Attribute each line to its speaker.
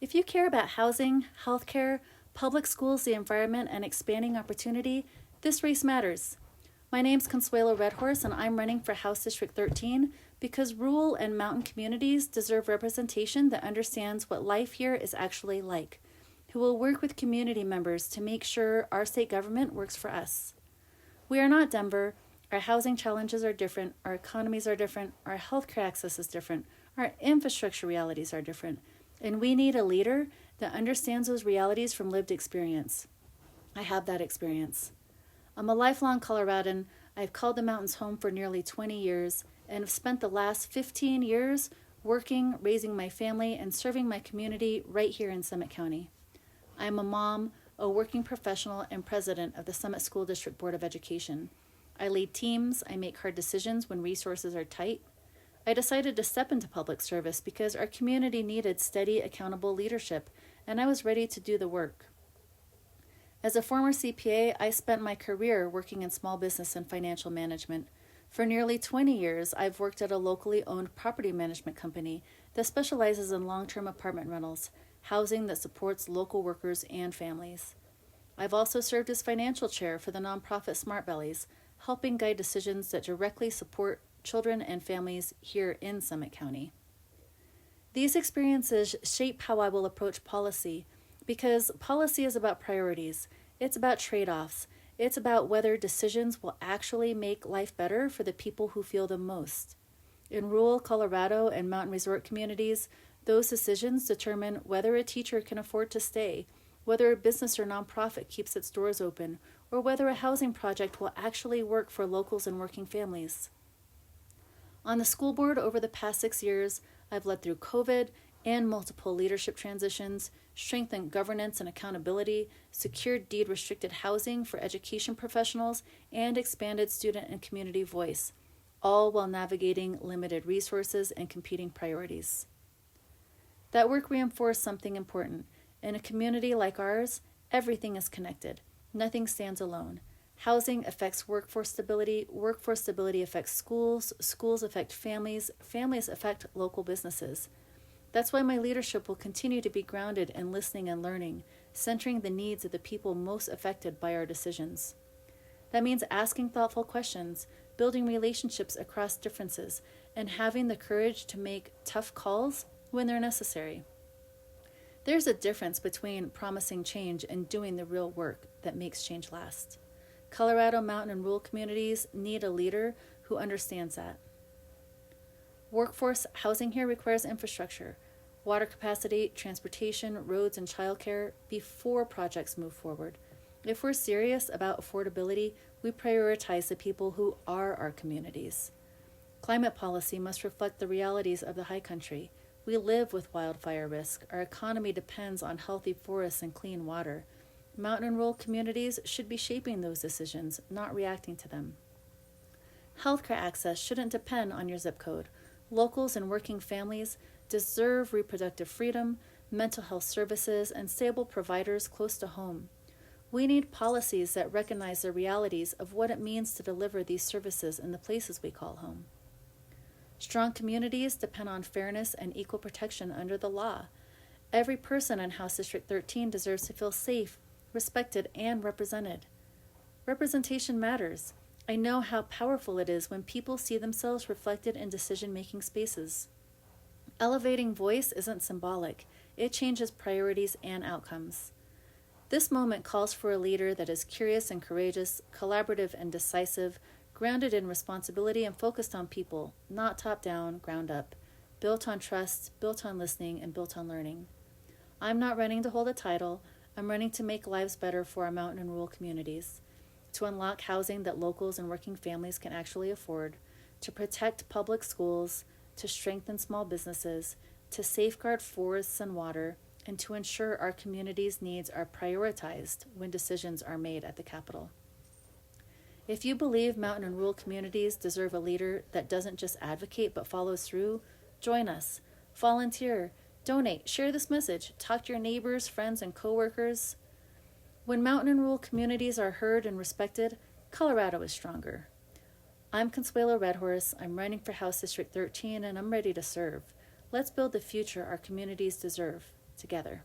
Speaker 1: If you care about housing, healthcare, public schools, the environment, and expanding opportunity, this race matters. My name's Consuelo Redhorse, and I'm running for House District 13 because rural and mountain communities deserve representation that understands what life here is actually like, who will work with community members to make sure our state government works for us. We are not Denver. Our housing challenges are different, our economies are different, our healthcare access is different, our infrastructure realities are different, and we need a leader that understands those realities from lived experience. I have that experience. I'm a lifelong Coloradan. I've called the mountains home for nearly 20 years and have spent the last 15 years working, raising my family, and serving my community right here in Summit County. I'm a mom, a working professional, and president of the Summit School District Board of Education. I lead teams, I make hard decisions when resources are tight. I decided to step into public service because our community needed steady, accountable leadership, and I was ready to do the work. As a former CPA, I spent my career working in small business and financial management. For nearly 20 years, I've worked at a locally owned property management company that specializes in long-term apartment rentals, housing that supports local workers and families. I've also served as financial chair for the nonprofit Smart Bellies, helping guide decisions that directly support children and families here in Summit County. These experiences shape how I will approach policy, because policy is about priorities, it's about trade-offs, it's about whether decisions will actually make life better for the people who feel them most. In rural Colorado and mountain resort communities, those decisions determine whether a teacher can afford to stay, whether a business or nonprofit keeps its doors open, or whether a housing project will actually work for locals and working families. On the school board over the past 6 years, I've led through COVID and multiple leadership transitions, strengthened governance and accountability, secured deed-restricted housing for education professionals, and expanded student and community voice, all while navigating limited resources and competing priorities. That work reinforced something important. In a community like ours, everything is connected. Nothing stands alone. Housing affects workforce stability affects schools, schools affect families, families affect local businesses. That's why my leadership will continue to be grounded in listening and learning, centering the needs of the people most affected by our decisions. That means asking thoughtful questions, building relationships across differences, and having the courage to make tough calls when they're necessary. There's a difference between promising change and doing the real work that makes change last. Colorado mountain and rural communities need a leader who understands that. Workforce housing here requires infrastructure, water capacity, transportation, roads, and childcare before projects move forward. If we're serious about affordability, we prioritize the people who are our communities. Climate policy must reflect the realities of the high country. We live with wildfire risk. Our economy depends on healthy forests and clean water. Mountain and rural communities should be shaping those decisions, not reacting to them. Healthcare access shouldn't depend on your zip code. Locals and working families deserve reproductive freedom, mental health services, and stable providers close to home. We need policies that recognize the realities of what it means to deliver these services in the places we call home. Strong communities depend on fairness and equal protection under the law. Every person in House District 13 deserves to feel safe, respected, and represented. Representation matters. I know how powerful it is when people see themselves reflected in decision-making spaces. Elevating voice isn't symbolic. It changes priorities and outcomes. This moment calls for a leader that is curious and courageous, collaborative and decisive, grounded in responsibility and focused on people, not top-down, ground-up, built on trust, built on listening, and built on learning. I'm not running to hold a title. I'm running to make lives better for our mountain and rural communities, to unlock housing that locals and working families can actually afford, to protect public schools, to strengthen small businesses, to safeguard forests and water, and to ensure our community's needs are prioritized when decisions are made at the Capitol. If you believe mountain and rural communities deserve a leader that doesn't just advocate but follows through, join us. Volunteer, donate, share this message, talk to your neighbors, friends, and coworkers. When mountain and rural communities are heard and respected, Colorado is stronger. I'm Consuelo Redhorse. I'm running for House District 13, and I'm ready to serve. Let's build the future our communities deserve. together.